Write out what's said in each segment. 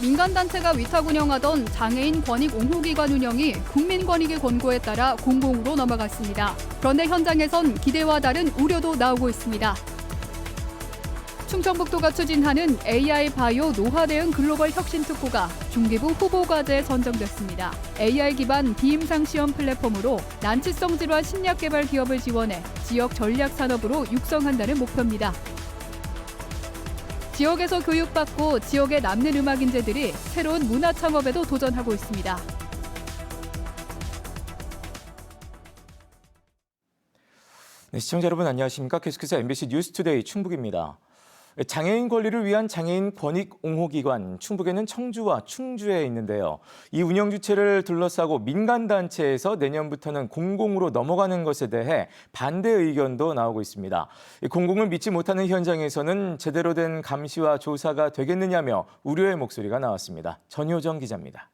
민간단체가 위탁 운영하던 장애인 권익 옹호기관 운영이 국민권익의 권고에 따라 공공으로 넘어갔습니다. 그런데 현장에선 기대와 다른 우려도 나오고 있습니다. 충청북도가 추진하는 AI 바이오 노화 대응 글로벌 혁신 특구가 중기부 후보 과제에 선정됐습니다. AI 기반 비임상 시험 플랫폼으로 난치성 질환 신약 개발 기업을 지원해 지역 전략 산업으로 육성한다는 목표입니다. 지역에서 교육받고 지역에 남는 음악 인재들이 새로운 문화 창업에도 도전하고 있습니다. 네, 시청자 여러분 안녕하십니까? 계속해서 MBC 뉴스투데이 충북입니다. 장애인 권리를 위한 장애인 권익 옹호기관 충북에는 청주와 충주에 있는데요. 이 운영 주체를 둘러싸고 민간단체에서 내년부터는 공공으로 넘어가는 것에 대해 반대 의견도 나오고 있습니다. 공공을 믿지 못하는 현장에서는 제대로 된 감시와 조사가 되겠느냐며 우려의 목소리가 나왔습니다. 전효정 기자입니다.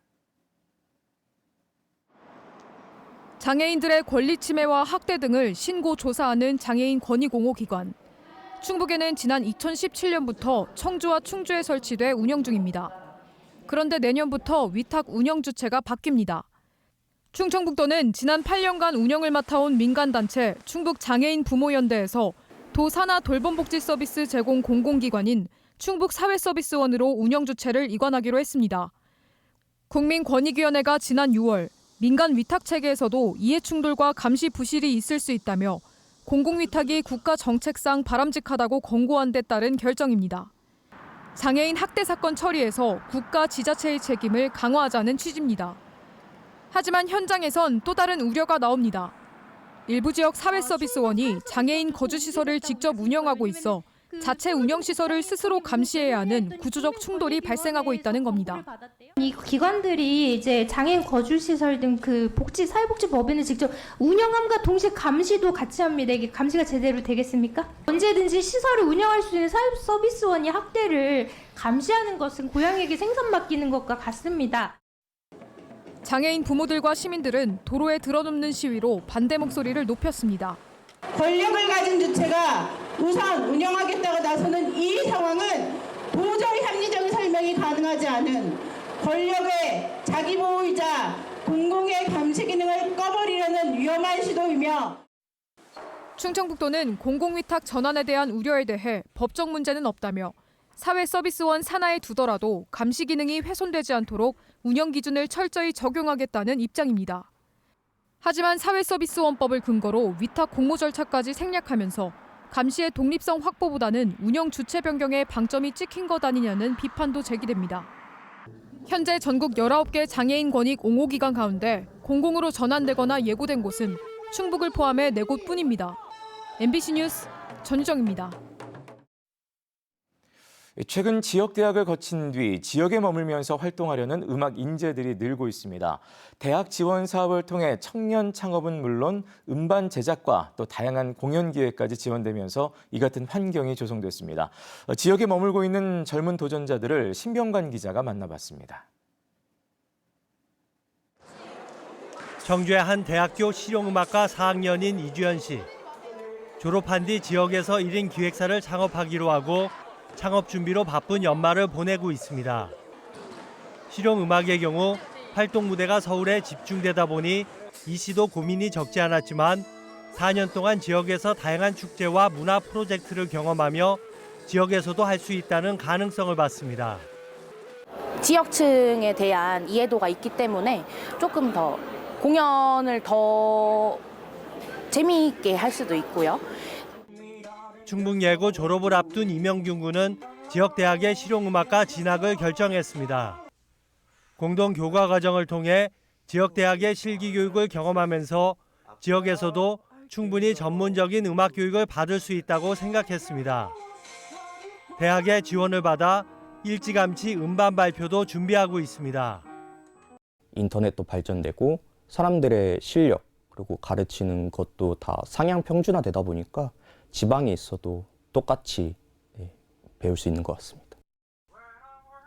장애인들의 권리 침해와 학대 등을 신고 조사하는 장애인 권익 옹호기관. 충북에는 지난 2017년부터 청주와 충주에 설치돼 운영 중입니다. 그런데 내년부터 위탁 운영 주체가 바뀝니다. 충청북도는 지난 8년간 운영을 맡아온 민간단체 충북장애인 부모연대에서 도 산하 돌봄복지 서비스 제공 공공기관인 충북사회서비스원으로 운영 주체를 이관하기로 했습니다. 국민권익위원회가 지난 6월 민간 위탁 체계에서도 이해충돌과 감시 부실이 있을 수 있다며 공공위탁이 국가 정책상 바람직하다고 권고한 데 따른 결정입니다. 장애인 학대 사건 처리에서 국가 지자체의 책임을 강화하자는 취지입니다. 하지만 현장에선 또 다른 우려가 나옵니다. 일부 지역 사회서비스원이 장애인 거주시설을 직접 운영하고 있어 자체 운영시설을 스스로 감시해야 하는 구조적 충돌이 발생하고 있다는 겁니다. 이 기관들이 이제 장애인 거주시설 등 그 사회복지법인을 직접 운영함과 동시에 감시도 같이 합니다. 이게 감시가 제대로 되겠습니까? 언제든지 시설을 운영할 수 있는 사회서비스원이 학대를 감시하는 것은 고양이에게 생선 맡기는 것과 같습니다. 장애인 부모들과 시민들은 도로에 드러눕는 시위로 반대 목소리를 높였습니다. 권력을 가진 주체가 우선 운영하겠다고 나서는 이 상황은 도저히 합리적인 설명이 가능하지 않은 권력의 자기보호이자 공공의 감시 기능을 꺼버리려는 위험한 시도이며 충청북도는 공공위탁 전환에 대한 우려에 대해 법적 문제는 없다며 사회서비스원 산하에 두더라도 감시 기능이 훼손되지 않도록 운영 기준을 철저히 적용하겠다는 입장입니다. 하지만 사회서비스원법을 근거로 위탁 공모 절차까지 생략하면서 감시의 독립성 확보보다는 운영 주체 변경에 방점이 찍힌 것 아니냐는 비판도 제기됩니다. 현재 전국 19개 장애인 권익 옹호기관 가운데 공공으로 전환되거나 예고된 곳은 충북을 포함해 4곳뿐입니다. MBC 뉴스 전유정입니다. 최근 지역대학을 거친 뒤 지역에 머물면서 활동하려는 음악 인재들이 늘고 있습니다. 대학 지원 사업을 통해 청년 창업은 물론 음반 제작과 또 다양한 공연 기획까지 지원되면서 이 같은 환경이 조성됐습니다. 지역에 머물고 있는 젊은 도전자들을 신병관 기자가 만나봤습니다. 청주의 한 대학교 실용음악과 4학년인 이주연 씨. 졸업한 뒤 지역에서 1인 기획사를 창업하기로 하고 창업 준비로 바쁜 연말을 보내고 있습니다. 실용음악의 경우 활동 무대가 서울에 집중되다 보니 이 씨도 고민이 적지 않았지만 4년 동안 지역에서 다양한 축제와 문화 프로젝트를 경험하며 지역에서도 할 수 있다는 가능성을 봤습니다. 지역층에 대한 이해도가 있기 때문에 조금 더 공연을 더 재미있게 할 수도 있고요. 충북예고 졸업을 앞둔 이명균 군은 지역대학의 실용음악과 진학을 결정했습니다. 공동 교과 과정을 통해 지역대학의 실기교육을 경험하면서 지역에서도 충분히 전문적인 음악 교육을 받을 수 있다고 생각했습니다. 대학의 지원을 받아 일찌감치 음반 발표도 준비하고 있습니다. 인터넷도 발전되고 사람들의 실력 그리고 가르치는 것도 다 상향 평준화되다 보니까 지방에 있어도 똑같이 배울 수 있는 것 같습니다.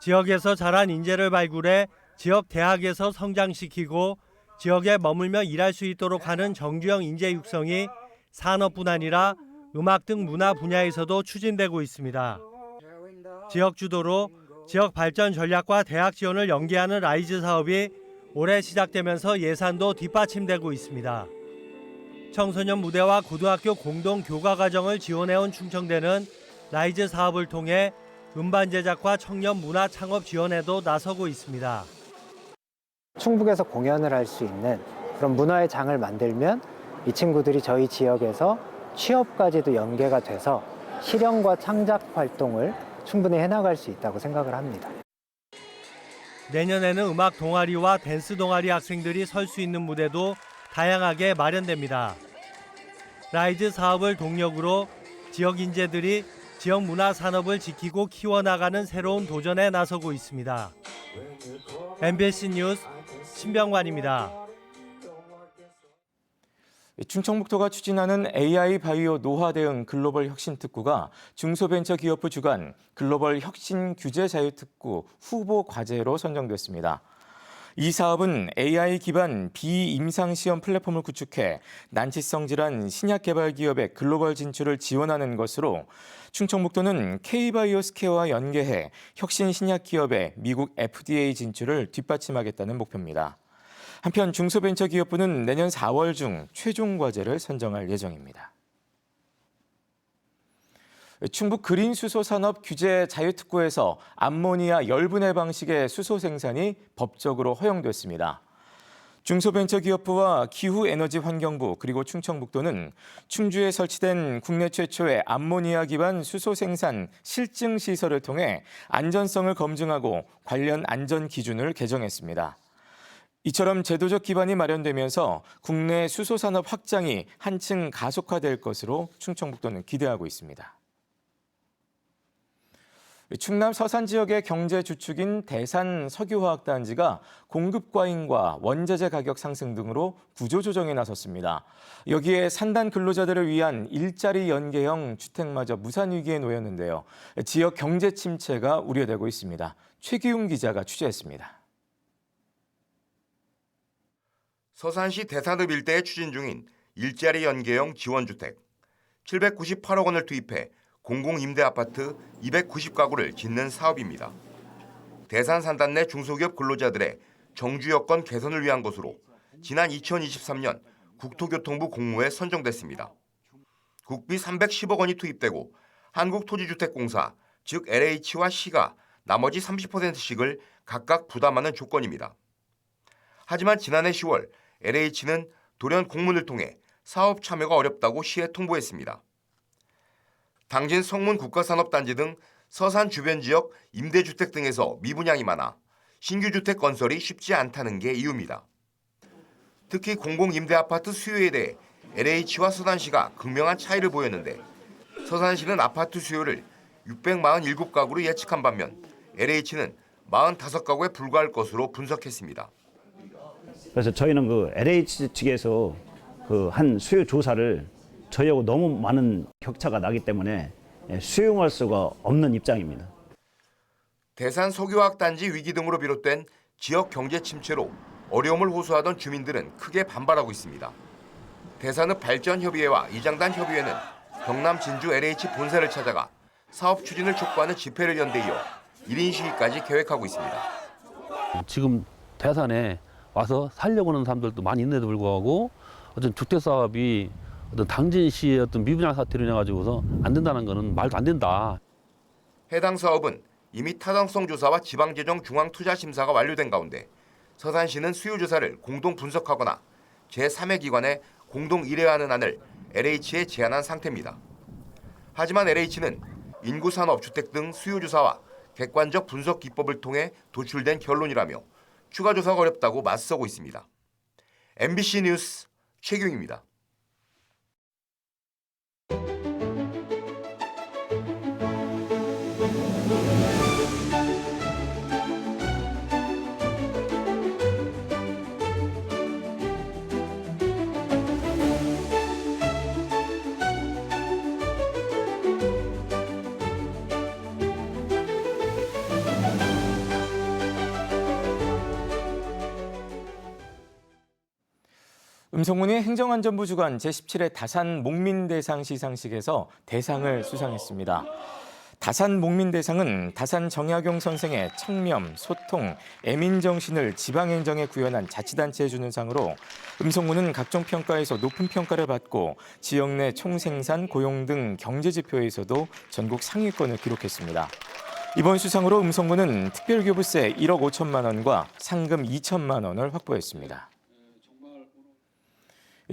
지역에서 자란 인재를 발굴해 지역 대학에서 성장시키고 지역에 머물며 일할 수 있도록 하는 정주영 인재 육성이 산업뿐 아니라 음악 등 문화 분야에서도 추진되고 있습니다. 지역 주도로 지역 발전 전략과 대학 지원을 연계하는 라이즈 사업이 올해 시작되면서 예산도 뒷받침되고 있습니다. 청소년 무대와 고등학교 공동 교과 과정을 지원해온 충청대는 라이즈 사업을 통해 음반 제작과 청년 문화 창업 지원에도 나서고 있습니다. 충북에서 공연을 할 수 있는 그런 문화의 장을 만들면 이 친구들이 저희 지역에서 취업까지도 연계가 돼서 실현과 창작 활동을 충분히 해나갈 수 있다고 생각을 합니다. 내년에는 음악 동아리와 댄스 동아리 학생들이 설 수 있는 무대도 다양하게 마련됩니다. 라이즈 사업을 동력으로 지역 인재들이 지역 문화 산업을 지키고 키워나가는 새로운 도전에 나서고 있습니다. MBC 뉴스 신병관입니다. 충청북도가 추진하는 AI 바이오 노화 대응 글로벌 혁신 특구가 중소벤처기업부 주관 글로벌 혁신 규제 자유특구 후보 과제로 선정됐습니다. 이 사업은 AI 기반 비임상시험 플랫폼을 구축해 난치성 질환 신약 개발 기업의 글로벌 진출을 지원하는 것으로 충청북도는 K바이오스케어와 연계해 혁신 신약 기업의 미국 FDA 진출을 뒷받침하겠다는 목표입니다. 한편 중소벤처기업부는 내년 4월 중 최종 과제를 선정할 예정입니다. 충북 그린수소산업 규제 자유특구에서 암모니아 열분해 방식의 수소 생산이 법적으로 허용됐습니다. 중소벤처기업부와 기후에너지환경부 그리고 충청북도는 충주에 설치된 국내 최초의 암모니아 기반 수소 생산 실증 시설을 통해 안전성을 검증하고 관련 안전 기준을 개정했습니다. 이처럼 제도적 기반이 마련되면서 국내 수소산업 확장이 한층 가속화될 것으로 충청북도는 기대하고 있습니다. 충남 서산 지역의 경제 주축인 대산 석유화학단지가 공급 과잉과 원자재 가격 상승 등으로 구조조정에 나섰습니다. 여기에 산단 근로자들을 위한 일자리 연계형 주택마저 무산 위기에 놓였는데요. 지역 경제 침체가 우려되고 있습니다. 최기웅 기자가 취재했습니다. 서산시 대산읍 일대에 추진 중인 일자리 연계형 지원주택 798억 원을 투입해 공공임대아파트 290가구를 짓는 사업입니다. 대산 산단 내 중소기업 근로자들의 정주 여건 개선을 위한 것으로 지난 2023년 국토교통부 공모에 선정됐습니다. 국비 310억 원이 투입되고 한국토지주택공사, 즉 LH와 시가 나머지 30%씩을 각각 부담하는 조건입니다. 하지만 지난해 10월 LH는 돌연 공문을 통해 사업 참여가 어렵다고 시에 통보했습니다. 당진 성문 국가산업단지 등 서산 주변 지역 임대주택 등에서 미분양이 많아 신규 주택 건설이 쉽지 않다는 게 이유입니다. 특히 공공임대아파트 수요에 대해 LH와 서산시가 극명한 차이를 보였는데 서산시는 아파트 수요를 647가구로 예측한 반면 LH는 45가구에 불과할 것으로 분석했습니다. 그래서 저희는 그 LH 측에서 그 한 수요 조사를 저희하고 너무 많은 격차가 나기 때문에 수용할 수가 없는 입장입니다. 대산 석유화학단지 위기 등으로 비롯된 지역 경제 침체로 어려움을 호소하던 주민들은 크게 반발하고 있습니다. 대산읍 발전협의회와 이장단 협의회는 경남 진주 LH 본사를 찾아가 사업 추진을 촉구하는 집회를 연대 이어 1인 시위까지 계획하고 있습니다. 지금 대산에 와서 살려고 하는 사람들도 많이 있는데도 불구하고 어떤 주택 사업이 어떤 당진시의 어떤 미분양 사태로 인해 가지고서 안 된다는 것은 말도 안 된다. 해당 사업은 이미 타당성 조사와 지방재정 중앙투자심사가 완료된 가운데 서산시는 수요 조사를 공동 분석하거나 제3의 기관에 공동 의뢰하는 안을 LH에 제안한 상태입니다. 하지만 LH는 인구산업, 주택 등 수요 조사와 객관적 분석 기법을 통해 도출된 결론이라며 추가 조사가 어렵다고 맞서고 있습니다. MBC 뉴스 최경입니다. 음성훈이 행정안전부 주관 제17회 다산 목민대상 시상식에서 대상을 수상했습니다. 다산 목민대상은 다산 정약용 선생의 청렴, 소통, 애민정신을 지방행정에 구현한 자치단체에 주는 상으로 음성군은 각종 평가에서 높은 평가를 받고 지역 내 총생산, 고용 등 경제지표에서도 전국 상위권을 기록했습니다. 이번 수상으로 음성군은 특별교부세 1억 5천만 원과 상금 2천만 원을 확보했습니다.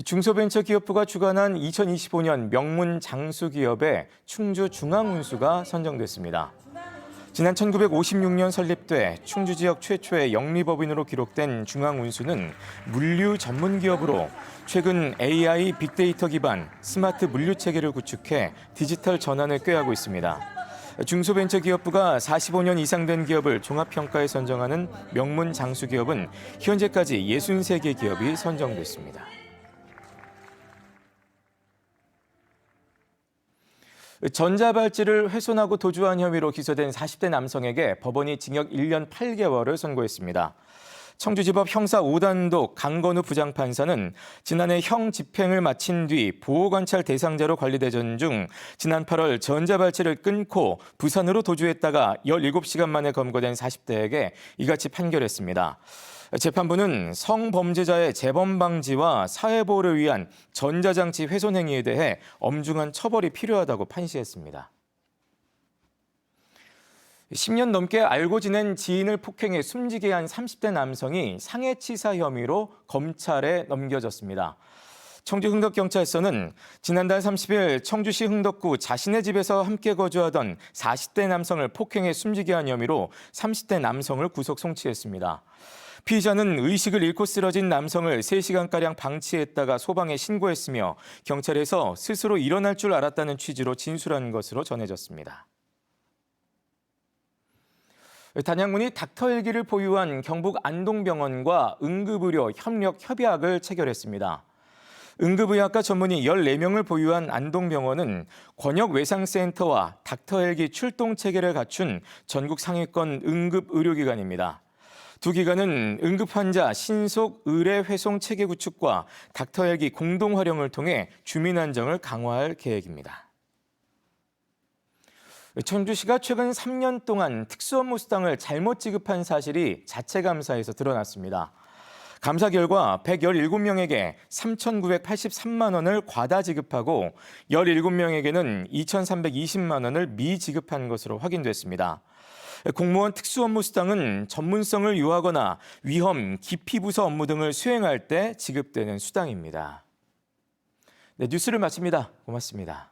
중소벤처기업부가 주관한 2025년 명문 장수기업의 충주중앙운수가 선정됐습니다. 지난 1956년 설립돼 충주 지역 최초의 영리법인으로 기록된 중앙운수는 물류 전문기업으로 최근 AI 빅데이터 기반 스마트 물류체계를 구축해 디지털 전환을 꾀하고 있습니다. 중소벤처기업부가 45년 이상 된 기업을 종합평가에 선정하는 명문 장수기업은 현재까지 63개 기업이 선정됐습니다. 전자발찌를 훼손하고 도주한 혐의로 기소된 40대 남성에게 법원이 징역 1년 8개월을 선고했습니다. 청주지법 형사 5단독 강건우 부장판사는 지난해 형 집행을 마친 뒤 보호관찰 대상자로 관리되던 중 지난 8월 전자발찌를 끊고 부산으로 도주했다가 17시간 만에 검거된 40대에게 이같이 판결했습니다. 재판부는 성범죄자의 재범 방지와 사회보호를 위한 전자장치 훼손 행위에 대해 엄중한 처벌이 필요하다고 판시했습니다. 10년 넘게 알고 지낸 지인을 폭행해 숨지게 한 30대 남성이 상해치사 혐의로 검찰에 넘겨졌습니다. 청주 흥덕경찰서는 지난달 30일 청주시 흥덕구 자신의 집에서 함께 거주하던 40대 남성을 폭행해 숨지게 한 혐의로 30대 남성을 구속 송치했습니다. 피의자는 의식을 잃고 쓰러진 남성을 3시간가량 방치했다가 소방에 신고했으며 경찰에서 스스로 일어날 줄 알았다는 취지로 진술한 것으로 전해졌습니다. 단양군이 닥터헬기를 보유한 경북 안동병원과 응급의료 협력 협약을 체결했습니다. 응급의학과 전문의 14명을 보유한 안동병원은 권역외상센터와 닥터헬기 출동 체계를 갖춘 전국 상위권 응급의료기관입니다. 두 기관은 응급환자 신속 의뢰 회송 체계 구축과 닥터헬기 공동 활용을 통해 주민 안정을 강화할 계획입니다. 청주시가 최근 3년 동안 특수업무 수당을 잘못 지급한 사실이 자체감사에서 드러났습니다. 감사 결과 117명에게 3,983만 원을 과다 지급하고 17명에게는 2,320만 원을 미지급한 것으로 확인됐습니다. 공무원 특수업무 수당은 전문성을 요하거나 위험, 기피 부서 업무 등을 수행할 때 지급되는 수당입니다. 네, 뉴스를 마칩니다. 고맙습니다.